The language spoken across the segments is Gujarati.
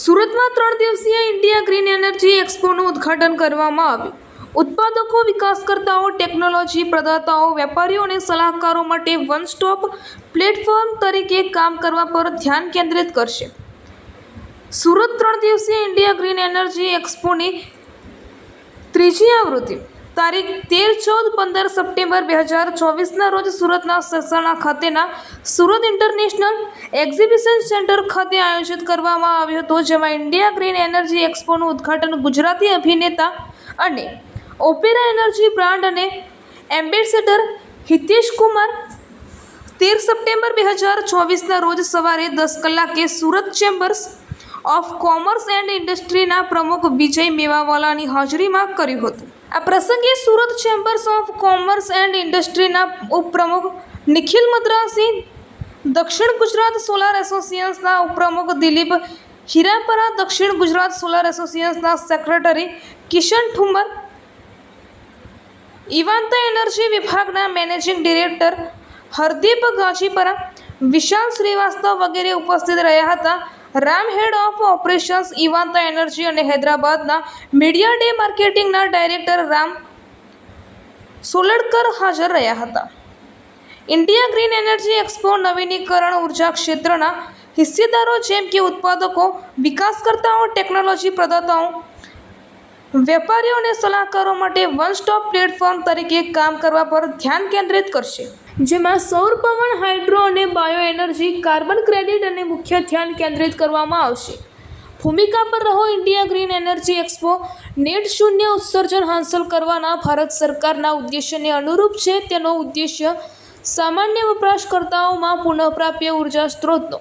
સુરતમાં 3 દિવસીય ઇન્ડિયા ગ્રીન એનર્જી એક્સપોનું ઉદ્ઘાટન કરવામાં આવ્યું. ઉત્પાદકો, વિકાસકર્તાઓ, ટેકનોલોજી પ્રદાતાઓ, વેપારીઓ અને સલાહકારો માટે વન સ્ટોપ પ્લેટફોર્મ તરીકે કામ કરવા પર ધ્યાન કેન્દ્રિત કરશે. સુરત 3 દિવસીય ઇન્ડિયા ગ્રીન એનર્જી એક્સપોની ત્રીજી આવૃત્તિ તારીખ 13, 14, 15 સપ્ટેમ્બર 2024ના રોજ સુરતના સસાણા ખાતેના સુરત ઇન્ટરનેશનલ એક્ઝિબિશન સેન્ટર ખાતે આયોજિત કરવામાં આવ્યો હતો, જેમાં ઇન્ડિયા ગ્રીન એનર્જી એક્સપોનું ઉદ્ઘાટન ગુજરાતી અભિનેતા અને ઓપેરા એનર્જી બ્રાન્ડ અને એમ્બેસેડર હિતેશ કુમાર 13 સપ્ટેમ્બર 2024ના રોજ સવારે 10 કલાકે Surat chambers of commerce and ઇન્ડસ્ટ્રીના પ્રમુખ વિજય મેવાવાલાની હાજરીમાં કર્યું હતું. આ પ્રસંગે Surat chambers of commerce and ઇન્ડસ્ટ્રીના ઉપપ્રમુખ નિખિલ મદ્રાસી, દક્ષિણ ગુજરાત સોલાર એસોસિએશનના ઉપપ્રમુખ દિલીપ હીરાપરા, દક્ષિણ ગુજરાત સોલાર એસોસિએશનના secretary Kishan Thummar, Ivanta Energy વિભાગના મેનેજિંગ ડિરેક્ટર હરદીપ ગાજીપરા, વિશાલ શ્રીવાસ્તવ વગેરે ઉપસ્થિત રહ્યા હતા. Ram, head of operations Ivanta Energy અને હૈદરાબાદના મીડિયા ડે માર્કેટિંગના ડાયરેક્ટર રામ સોલડકર હાજર રહ્યા હતા. ઇન્ડિયા ગ્રીન એનર્જી એક્સપો નવીનીકરણ ઉર્જા ક્ષેત્રના હિસ્સેદારો જેમ કે ઉત્પાદકો, વિકાસકર્તાઓ, ટેકનોલોજી પ્રદાતાઓ, વેપારીઓ અને સલાહકારો માટે વન સ્ટોપ પ્લેટફોર્મ તરીકે કામ કરવા પર ધ્યાન કેન્દ્રિત કરશે, જેમાં સૌર, પવન, હાઇડ્રો અને બાયો એનર્જી, કાર્બન ક્રેડિટ અને મુખ્ય ધ્યાન કેન્દ્રિત કરવામાં આવશે. ભૂમિકા પર રહો. India green energy expo net શૂન્ય ઉત્સર્જન હાંસલ કરવાના ભારત સરકારના ઉદ્દેશ્યને અનુરૂપ છે. તેનો ઉદ્દેશ્ય સામાન્ય વપરાશકર્તાઓમાં પુનઃપ્રાપ્ય ઉર્જા સ્ત્રોતનો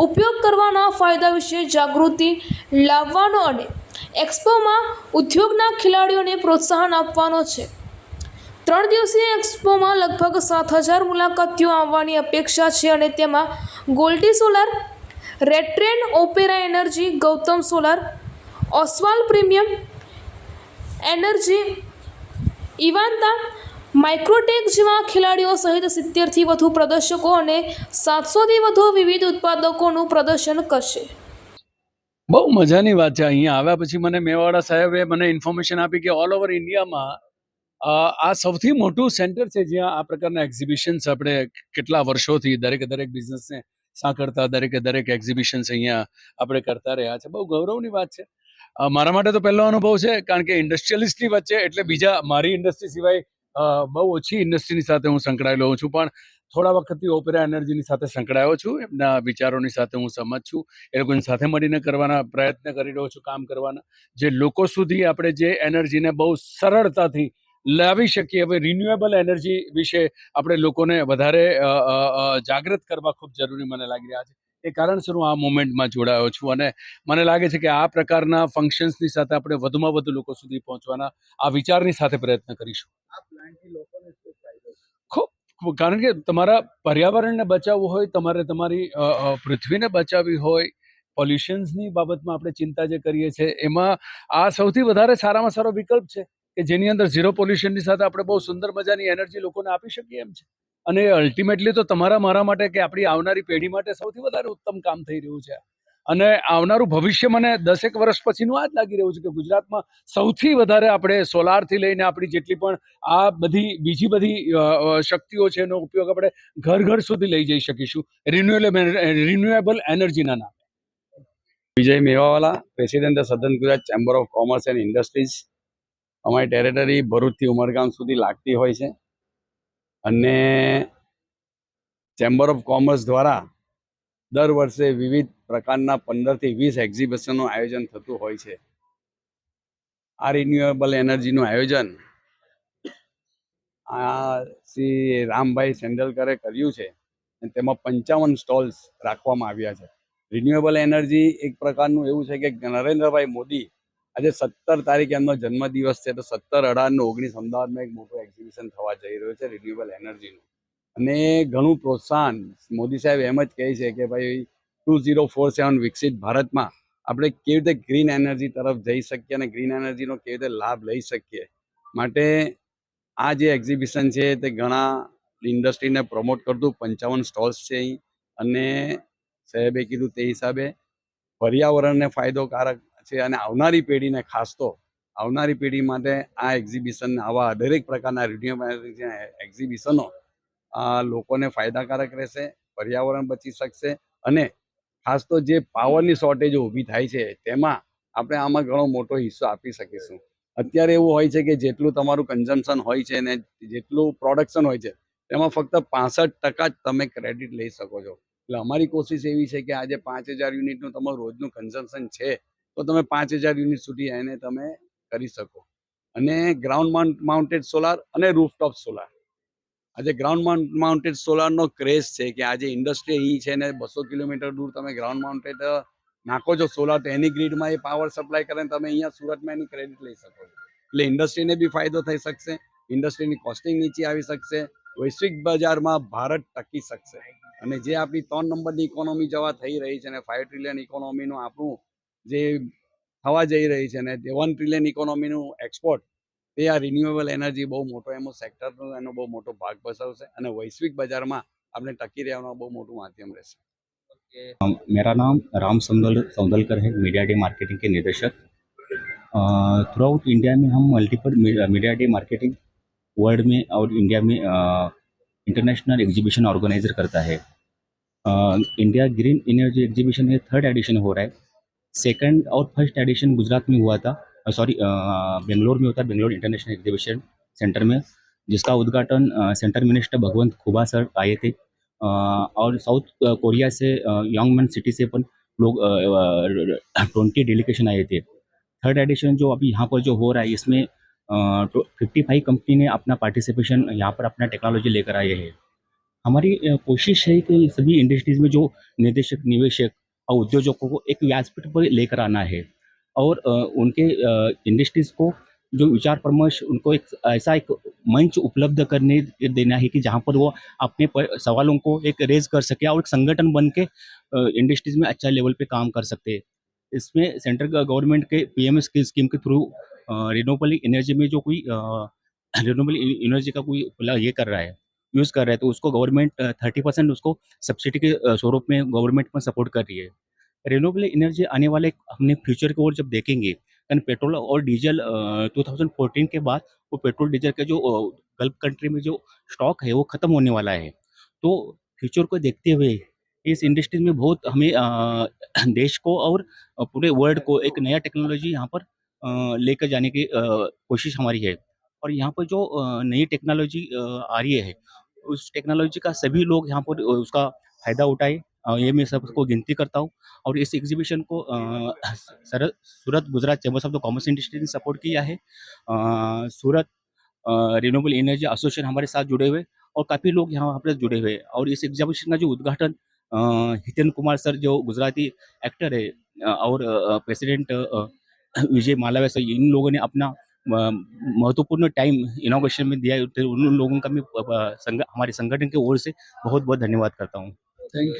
ઉપયોગ કરવાના ફાયદા વિશે જાગૃતિ લાવવાનો અને એક્સપોમાં ઉદ્યોગના ખેલાડીઓને પ્રોત્સાહન આપવાનો છે. 3 દિવસીય એક્સપોમાં લગભગ 7,000 મુલાકાતીઓ આવવાની અપેક્ષા છે અને તેમાં ગોલ્ડી સોલાર, રેટ્રેન, ઓપેરા energy, Gautam solar, Oswal premium energy, ઇવાન્તા, માઇક્રોટેક જેવા ખેલાડીઓ સહિત 70થી વધુ પ્રદર્શકો અને 700થી વધુ વિવિધ ઉત્પાદકોનું પ્રદર્શન કરશે. બહુ મજાની વાત છે. અહીંયા આવ્યા પછી મને મેવાડા સાહેબે મને ઇન્ફોર્મેશન આપી કે ઓલ ઓવર ઇન્ડિયામાં આ સૌથી મોટું સેન્ટર છે જ્યાં આ પ્રકારના એક્ઝિબિશન્સ આપણે કેટલા વર્ષોથી દરેક બિઝનેસને સાંકળતા દરેક એક્ઝિબિશન્સ અહીંયા આપણે કરતા રહ્યા છે. બહુ ગૌરવની વાત છે. મારા માટે તો પહેલો અનુભવ છે, કારણ કે ઇન્ડસ્ટ્રીયલિસ્ટની વચ્ચે એટલે બીજા મારી ઇન્ડસ્ટ્રી સિવાય બહુ ઓછી ઇન્ડસ્ટ્રીની સાથે હું સંકળાયેલો છું, પણ થોડા વખતથી ઓપેરા એનર્જીની સાથે સંકળાયો છું. એમના વિચારોની સાથે હું સહમત છું. એ લોકોની સાથે મળીને કરવાના પ્રયત્ન કરી રહ્યો છું, કામ કરવાના, જે લોકો સુધી આપણે જે એનર્જીને બહુ સરળતાથી લાવી શકીએ. હવે રિન્યુએબલ એનર્જી વિશે આપણે લોકોને વધારે જાગૃત કરવા ખૂબ જરૂરી મને લાગી રહ્યા છે. એ કારણસર હું આ મુવમેન્ટમાં જોડાયો છું અને મને લાગે છે કે આ પ્રકારના ફંક્શન્સની સાથે આપણે વધુમાં વધુ લોકો સુધી પહોંચવાના આ વિચારની સાથે પ્રયત્ન કરીશું. ખૂબ, કારણ કે તમારા પર્યાવરણને બચાવવું હોય, તમારે તમારી પૃથ્વીને બચાવવી હોય, પોલ્યુશન્સની બાબતમાં આપણે ચિંતા જે કરીએ છીએ, એમાં આ સૌથી વધારે સારામાં સારો વિકલ્પ છે કે જેની અંદર ઝીરો પોલ્યુશનની સાથે આપણે બહુ સુંદર મજાની એનર્જી લોકોને આપી શકીએ એમ છે. અને અલ્ટિમેટલી તો તમારા મારા માટે કે આપણી આવનારી પેઢી માટે સૌથી વધારે ઉત્તમ કામ થઈ રહ્યું છે. અને આવનારું ભવિષ્ય મને 10 વર્ષ પછીનું આ જ લાગી રહ્યું છે કે ગુજરાતમાં સૌથી વધારે આપણે સોલારથી લઈને આપણી જેટલી પણ આ બધી બીજી બધી શક્તિઓ છે એનો ઉપયોગ આપણે ઘર સુધી લઈ જઈ શકીશું રિન્યુએબલ એનર્જીના નામે. Vijay Mewawala, president the southern Gujarat chamber of commerce and industries. અમારી ટેરેટરી ભરૂચથી ઉમરગામ સુધી લાગતી હોય છે અને ચેમ્બર ઓફ કોમર્સ દ્વારા દર વર્ષે વિવિધ પ્રકારના 15થી 20 એક્ઝિબિશનનું આયોજન થતું હોય છે. આ રિન્યુએબલ એનર્જીનું આયોજન શ્રી રામભાઈ સેંડલકરે કર્યું છે અને તેમાં 55 સ્ટોલ્સ રાખવામાં આવ્યા છે. રિન્યુએબલ એનર્જી એક પ્રકારનું એવું છે કે નરેન્દ્રભાઈ મોદી આજે 17 તારીખે એમનો જન્મદિવસ છે, તો 17, 18 ને 19 અમદાવાદમાં એક મોટું એક્ઝિબિશન થવા જઈ રહ્યું છે રિન્યુએબલ એનર્જીનું. અને ઘણું પ્રોત્સાહન મોદી સાહેબ એમ જ કહે છે કે ભાઈ 2047 વિકસિત ભારતમાં આપણે કેવી રીતે ગ્રીન એનર્જી તરફ જઈ શકીએ અને ગ્રીન એનર્જીનો કેવી રીતે લાભ લઈ શકીએ. માટે આ જે એક્ઝિબિશન છે તે ઘણા ઇન્ડસ્ટ્રીને પ્રમોટ કરતું 55 સ્ટોલ્સ છે અહીં. અને સાહેબે કીધું તે હિસાબે પર્યાવરણને ફાયદોકારક છે અને આવનારી પેઢીને ખાસ તો આવનારી પેઢી માટે આ એક્ઝિબિશન આવા દરેક પ્રકારના રિન્યુએબલ એનર્જી એક્ઝિબિશનો આ લોકોને ફાયદાકારક રહેશે, પર્યાવરણ બચી શકશે અને ખાસ તો જે પાવરની શોર્ટેજો ઊભી થાય છે તેમાં આપણે આમાં ઘણો મોટો હિસ્સો આપી શકીશું. અત્યારે એવું હોય છે કે જેટલું તમારું કન્ઝમ્પશન હોય છે ને જેટલું પ્રોડક્શન હોય છે તેમાં ફક્ત 65% જ તમે ક્રેડિટ લઈ શકો છો. એટલે અમારી કોશિશ એવી છે કે આજે 5000 યુનિટનું તમારું રોજનું કન્ઝમ્પશન છે તો તમે 5000 યુનિટ સુધી એને તમે કરી શકો. અને ગ્રાઉન્ડ માઉન્ટેડ સોલાર અને રૂફટોપ સોલાર, આજે ગ્રાઉન્ડ માઉન્ટેડ સોલારનો ક્રેઝ છે કે આજે ઇન્ડસ્ટ્રી અહીં છે ને 200 કિલોમીટર દૂર તમે ગ્રાઉન્ડ માઉન્ટેડ નાખો છો સોલાર તો એની ગ્રીડમાં એ પાવર સપ્લાય કરે તમે અહીંયા સુરતમાં એની ક્રેડિટ લઈ શકો છો. એટલે ઇન્ડસ્ટ્રીને બી ફાયદો થઈ શકશે, ઇન્ડસ્ટ્રીની કોસ્ટિંગ નીચે આવી શકશે, વૈશ્વિક બજારમાં ભારત ટકી શકશે. અને જે આપણી 3 નંબરની ઇકોનોમી જવા થઈ રહી છે ને 5 ટ્રિલિયન ઇકોનોમીનું આપણું જે થવા જઈ રહી છે ને 1 ટ્રિલિયન ઇકોનોમીનું એક્સપોર્ટ તે આ રિન્યુએબલ એનર્જી બહુ મોટો એનો સેક્ટરનો એનો બહુ મોટો ભાગ ભજવશે અને વૈશ્વિક બજારમાં આપણે ટકી રહેવાનું બહુ મોટું માધ્યમ રહેશે. मेरा नाम राम सौंदलकर है, मीडिया डे मार्केटिंग के निदेशक। थ्रू आउट इंडिया में हम multiple media day marketing world में और इंडिया में इंटरनेशनल एग्जीबिशन ऑर्गेनाइजर करता है। इंडिया ग्रीन एनर्जी एग्जीबिशन में 3rd एडिशन हो रहा है। 2nd और 1st एडिशन गुजरात में हुआ था, बेंगलोर में होता है, बेंगलोर इंटरनेशनल एग्जीबिशन सेंटर में, जिसका उद्घाटन सेंटर मिनिस्टर भगवंत खुबा सर आए थे। और साउथ कोरिया से यंग मैन सिटी से पण लोग 20 डेलीगेशन आए थे। 3rd एडिशन जो अभी यहाँ पर जो हो रहा है इसमें 55 कंपनी ने अपना पार्टिसिपेशन यहाँ पर अपना टेक्नोलॉजी लेकर आए हैं। हमारी कोशिश है कि सभी इंडस्ट्रीज में जो निवेशक और उद्योजकों को एक व्यासपीठ पर लेकर आना है और उनके इंडस्ट्रीज को जो विचार परामर्श उनको एक ऐसा एक मंच उपलब्ध करने देना है कि जहाँ पर वो अपने सवालों को एक रेज कर सके और एक संगठन बन के इंडस्ट्रीज में अच्छा लेवल पे काम कर सकते हैं। इसमें सेंट्रल गवर्नमेंट के पीएम स्कीम के थ्रू रिन्यूएबल एनर्जी में जो कोई रिन्यूएबल एनर्जी का कोई ये कर रहा है, यूज़ कर रहा है, तो उसको गवर्नमेंट 30% उसको सब्सिडी के स्वरूप में गवर्नमेंट में सपोर्ट कर रही है। रिन्यूएबल एनर्जी आने वाले हमने फ्यूचर की ओर जब देखेंगे, यानी पेट्रोल और डीजल 2014 के बाद वो पेट्रोल डीजल के जो गल्फ कंट्री में जो स्टॉक है वो ख़त्म होने वाला है। तो फ्यूचर को देखते हुए इस इंडस्ट्री में बहुत हमें देश को और पूरे वर्ल्ड को एक नया टेक्नोलॉजी यहाँ पर लेकर जाने की कोशिश हमारी है। और यहाँ पर जो नई टेक्नोलॉजी आ रही है उस टेक्नोलॉजी का सभी लोग यहाँ पर उसका फ़ायदा उठाए, ये मैं सबको गिनती करता हूँ। और इस एग्जीबिशन को Surat Gujarat chambers of the commerce industry ने सपोर्ट किया है। सूरत रिन्यूएबल एनर्जी एसोसिएशन हमारे साथ जुड़े हुए और काफ़ी लोग यहाँ पर जुड़े हुए। और इस एग्जीबिशन का जो उद्घाटन हितेन कुमार सर जो गुजराती एक्टर है और प्रेसिडेंट विजय मालाविया सर, इन लोगों ने अपना महत्वपूर्ण टाइम इनॉग्रेशन में दिया है। तो उन लोगों का मैं हमारे संगठन की ओर से बहुत बहुत धन्यवाद करता हूँ। Thank you.